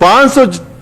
500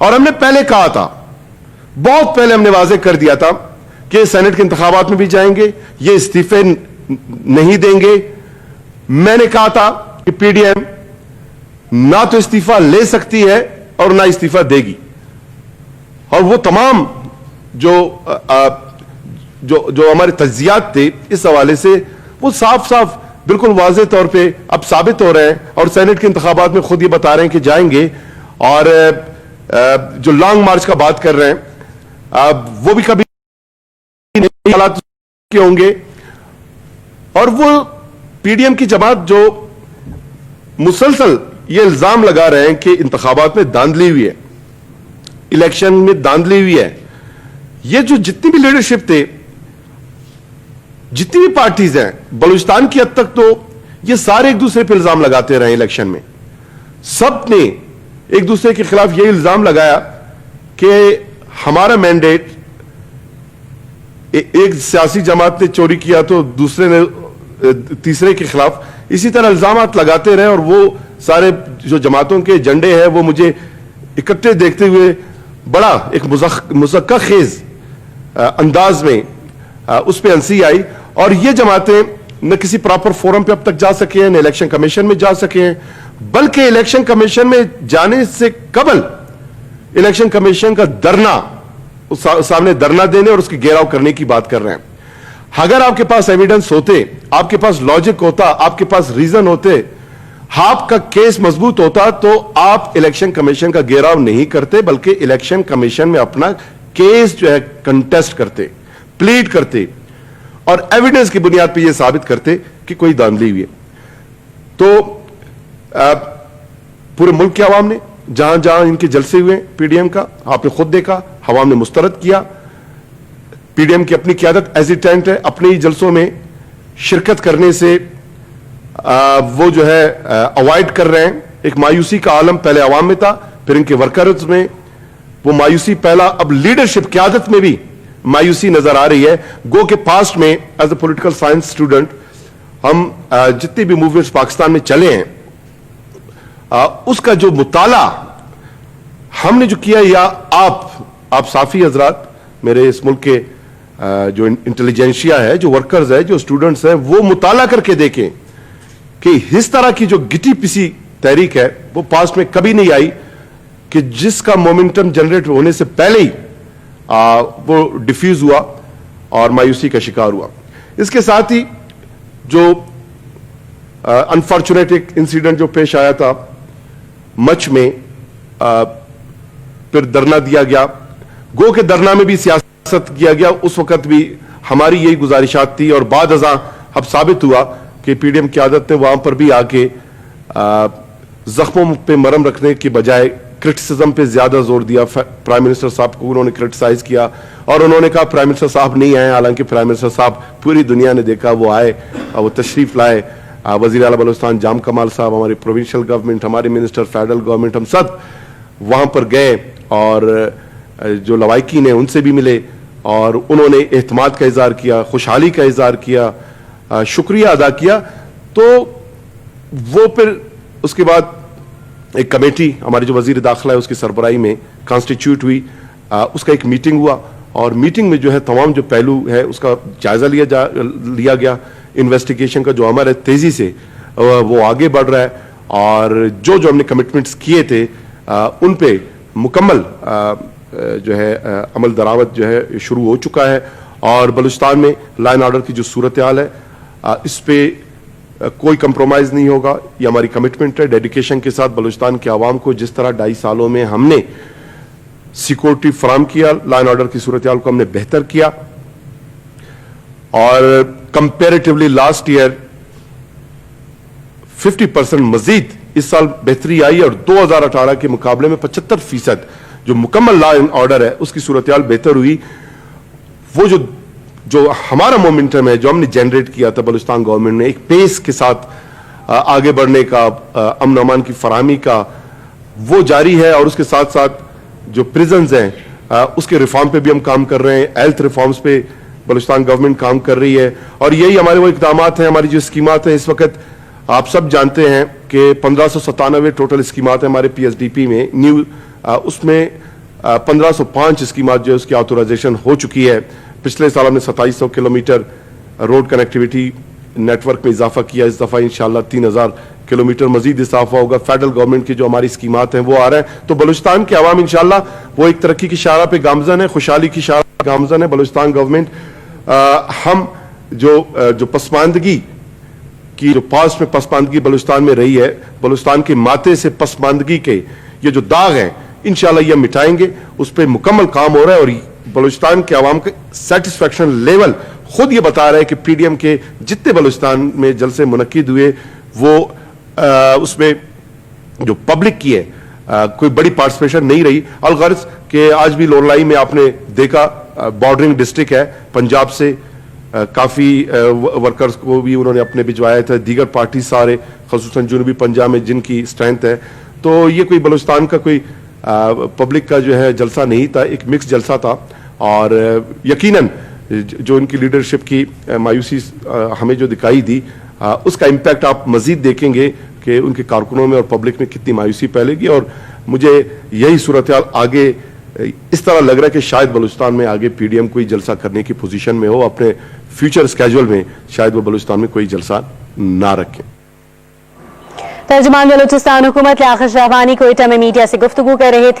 اور ہم نے پہلے کہا تھا, بہت پہلے ہم نے واضح کر دیا تھا کہ سینٹ کے انتخابات میں بھی جائیں گے, یہ استعفے نہیں دیں گے. میں نے کہا تھا کہ پی ڈی ایم نہ تو استعفا لے سکتی ہے اور نہ استعفا دے گی, اور وہ تمام جو ہمارے تجزیات تھے اس حوالے سے وہ صاف صاف بالکل واضح طور پہ اب ثابت ہو رہے ہیں, اور سینٹ کے انتخابات میں خود یہ بتا رہے ہیں کہ جائیں گے. اور جو لانگ مارچ کا بات کر رہے ہیں وہ بھی کبھی نہیں حالات کے ہوں گے. اور وہ پی ڈی ایم کی جماعت جو مسلسل یہ الزام لگا رہے ہیں کہ انتخابات میں دھاندلی ہوئی ہے, الیکشن میں دھاندلی ہوئی ہے, یہ جو جتنی بھی لیڈرشپ تھے, جتنی بھی پارٹیز ہیں بلوچستان کی حد تک, تو یہ سارے ایک دوسرے پہ الزام لگاتے رہے الیکشن میں. سب نے ایک دوسرے کے خلاف یہ الزام لگایا کہ ہمارا مینڈیٹ ایک سیاسی جماعت نے چوری کیا تو دوسرے نے تیسرے کے خلاف اسی طرح الزامات لگاتے رہے, اور وہ سارے جو جماعتوں کے ایجنڈے ہیں وہ مجھے اکٹھے دیکھتے ہوئے بڑا ایک مضحکہ خیز انداز میں اس پہ ہنسی آئی. اور یہ جماعتیں نہ کسی پراپر فورم پہ اب تک جا سکے ہیں, نہ الیکشن کمیشن میں جا سکے ہیں, بلکہ الیکشن کمیشن میں جانے سے قبل الیکشن کمیشن کا دھرنا, سامنے دھرنا دینے اور اس کی گھیراؤ کرنے کی بات کر رہے ہیں. اگر آپ کے پاس ایویڈنس ہوتے, آپ کے پاس لاجک ہوتا, آپ کے پاس ریزن ہوتے, آپ کا کیس مضبوط ہوتا, تو آپ الیکشن کمیشن کا گھیراؤ نہیں کرتے, بلکہ الیکشن کمیشن میں اپنا کیس جو ہے کنٹیسٹ کرتے, پلیڈ کرتے, اور ایویڈنس کی بنیاد پہ یہ ثابت کرتے کہ کوئی دھاندلی ہوئی ہے. تو پورے ملک کے عوام نے جہاں جہاں ان کے جلسے ہوئے پی ڈی ایم کا, آپ نے خود دیکھا, عوام نے مسترد کیا. پی ڈی ایم کی اپنی قیادت ایزیٹینٹ ہے, اپنے ہی جلسوں میں شرکت کرنے سے وہ جو ہے اوائڈ کر رہے ہیں. ایک مایوسی کا عالم پہلے عوام میں تھا, پھر ان کے ورکرز میں وہ مایوسی پہلا, اب لیڈرشپ قیادت میں بھی مایوسی نظر آ رہی ہے. گو کہ پاسٹ میں as a political science student ہم جتنی بھی موومنٹس پاکستان میں چلے ہیں اس کا جو مطالعہ ہم نے جو کیا, یا آپ صحافی حضرات, میرے اس ملک کے جو انٹیلیجنشیا ہے, جو ورکرز ہے, جو اسٹوڈنٹس ہیں, وہ مطالعہ کر کے دیکھیں کہ اس طرح کی جو گٹی پسی تحریک ہے وہ پاسٹ میں کبھی نہیں آئی کہ جس کا مومنٹم جنریٹ ہونے سے پہلے ہی وہ ڈیفیوز ہوا اور مایوسی کا شکار ہوا. اس کے ساتھ ہی جو انفارچونیٹ ایک انسیڈنٹ جو پیش آیا تھا مچ میں, پھر دھرنا دیا گیا, گو کہ دھرنا میں بھی سیاست کیا گیا. اس وقت بھی ہماری یہی گزارشات تھی, اور بعد ازاں اب ثابت ہوا کہ پی ڈی ایم کی عادت نے وہاں پر بھی آ کے زخموں پہ مرہم رکھنے کی بجائے کرٹیسزم پہ زیادہ زور دیا. پرائم منسٹر صاحب کو انہوں نے کرٹیسائز کیا, اور انہوں نے کہا پرائم منسٹر صاحب نہیں آئے, حالانکہ پرائم منسٹر صاحب پوری دنیا نے دیکھا وہ آئے, وہ تشریف لائے. وزیر اعلیٰ بلوچستان جام کمال صاحب, ہماری پروونشل گورنمنٹ, ہمارے منسٹر فیڈرل گورنمنٹ, ہم سب وہاں پر گئے, اور جو لوائقین ہیں ان سے بھی ملے, اور انہوں نے اعتماد کا اظہار کیا, خوشحالی کا اظہار کیا, شکریہ ادا کیا. تو وہ پھر اس کے بعد ایک کمیٹی ہماری جو وزیر داخلہ ہے اس کی سربراہی میں کانسٹیٹیوٹ ہوئی, اس کا ایک میٹنگ ہوا, اور میٹنگ میں جو ہے تمام جو پہلو ہے اس کا جائزہ لیا گیا. انویسٹیگیشن کا جو عمل ہے تیزی سے وہ آگے بڑھ رہا ہے, اور جو ہم نے کمٹمنٹس کیے تھے ان پہ مکمل جو ہے عمل درآمد جو ہے شروع ہو چکا ہے. اور بلوچستان میں لا اینڈ آرڈر کی جو صورتحال ہے اس پہ کوئی کمپرومائز نہیں ہوگا, یہ ہماری کمٹمنٹ ہے. ڈیڈیکیشن کے ساتھ بلوچستان کے عوام کو جس طرح 2.5 سالوں میں ہم نے سیکورٹی فراہم کیا, لا اینڈ آرڈر کی صورتحال کو ہم نے بہتر کیا, اور کمپیریٹیولی لاسٹ ایئر 50% مزید اس سال بہتری آئی, اور 2018 کے مقابلے میں 75% جو مکمل لا اینڈ آرڈر ہے اس کی صورتحال بہتر ہوئی. وہ جو ہمارا مومنٹم ہے جو ہم نے جنریٹ کیا تھا بلوچستان گورنمنٹ نے, ایک پیس کے ساتھ آگے بڑھنے کا, امن و امان کی فراہمی کا, وہ جاری ہے. اور اس کے ساتھ ساتھ جو پریزنز ہیں اس کے ریفارم پہ بھی ہم کام کر رہے ہیں, ہیلتھ ریفارمز پہ بلوچستان گورنمنٹ کام کر رہی ہے. اور یہی ہمارے وہ اقدامات ہیں, ہماری جو اسکیمات ہیں اس وقت آپ سب جانتے ہیں کہ 1597 ٹوٹل اسکیمات ہیں ہمارے پی ایس ڈی پی میں, نیو اس میں 1505 اسکیمات جو ہے اس کی آتورائزیشن ہو چکی ہے. پچھلے سال ہم نے 2700 کلومیٹر روڈ کنیکٹیویٹی نیٹ ورک میں اضافہ کیا. اس دفعہ انشاءاللہ 3000 کلومیٹر مزید اضافہ ہوگا. فیڈرل گورنمنٹ کی جو ہماری اسکیمات ہیں وہ آ رہے ہیں. تو بلوچستان کے عوام انشاءاللہ وہ ایک ترقی کی شاہراہ پہ گامزن ہے, خوشحالی کی شاہراہ پہ گامزن ہے. بلوچستان گورنمنٹ ہم جو پسماندگی کی جو پاسٹ میں پسماندگی بلوچستان میں رہی ہے, بلوچستان کے ماتھے سے پسماندگی کے یہ جو داغ ہیں انشاءاللہ یہ مٹائیں گے. اس پہ مکمل کام ہو رہا ہے اور بلوچستان کے عوام کا سیٹسفیکشن لیول خود یہ بتا رہا ہے کہ پی ڈی ایم کے جتنے بلوچستان میں جلسے منعقد ہوئے وہ اس میں جو پبلک کی ہے کوئی بڑی پارٹیسپیشن نہیں رہی. الغرض کہ آج بھی لورلائی میں آپ نے دیکھا بارڈرنگ ڈسٹرکٹ ہے پنجاب سے, کافی ورکرز کو بھی انہوں نے اپنے بھجوایا تھا. دیگر پارٹی سارے خصوصاً جنوبی پنجاب میں جن کی اسٹرینتھ ہے, تو یہ کوئی بلوچستان کا کوئی پبلک کا جو ہے جلسہ نہیں تھا, ایک مکس جلسہ تھا. اور یقیناً جو ان کی لیڈرشپ کی مایوسی ہمیں جو دکھائی دی اس کا امپیکٹ آپ مزید دیکھیں گے کہ ان کے کارکنوں میں اور پبلک میں کتنی مایوسی پھیلے گی. اور مجھے یہی صورتحال آگے اس طرح لگ رہا ہے کہ شاید بلوچستان میں آگے پی ڈی ایم کوئی جلسہ کرنے کی پوزیشن میں ہو, اپنے فیوچر اسکیجول میں شاید وہ بلوچستان میں کوئی جلسہ نہ رکھیں. ترجمان بلوچستان حکومت لیاقت شہبانی کوئٹہ میں میڈیا سے گفتگو کر رہے تھے.